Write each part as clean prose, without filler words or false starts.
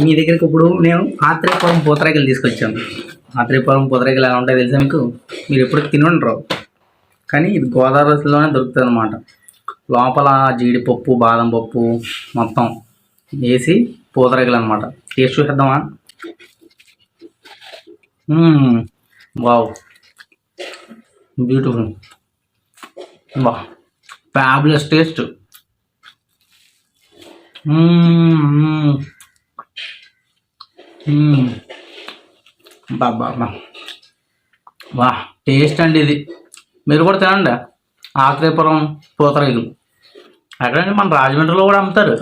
మీ దగ్గరికి ఇప్పుడు నేను ఆత్రేయపురం పూతరేకులు తీసుకొచ్చాను. ఆత్రేయపురం పూతరేకులు ఎలా ఉంటాయో తెలుసా మీకు? మీరు ఎప్పుడు తిని ఉండరు, కానీ ఇది గోదావరిలోనే దొరుకుతుంది అనమాట. లోపల జీడిపప్పు, బాదం పప్పు మొత్తం వేసి పూతరేకులు అనమాట. టేస్ట్ చూసేద్దామా? వావ్, బ్యూటిఫుల్, బా, ఫ్యాబులస్ టేస్ట్. బాబా, వా, టేస్ట్ అండి ఇది. మీరు కూడా తినండి ఆత్రేయపురం పూతరేకులు. అక్కడండి మన రాజమండ్రిలో కూడా అమ్ముతారు.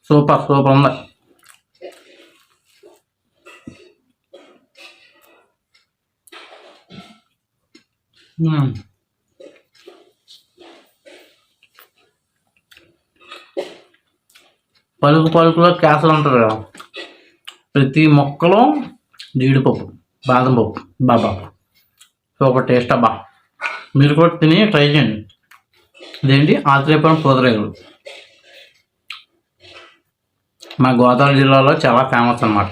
సూపర్ సూపర్ ఉంది. పలుకు పలుకులో కేసలు ఉంటారు కదా, ప్రతి మొక్కలో జీడిపప్పు, బాదం పప్పు, బాబా సూపర్ టేస్ట్ అబ్బా. మీరు కూడా తిని ట్రై చేయండి. ఇదేంటి ఆత్రేయపురం పూతరేకులు మా గోదావరి జిల్లాలో చాలా ఫేమస్ అన్నమాట.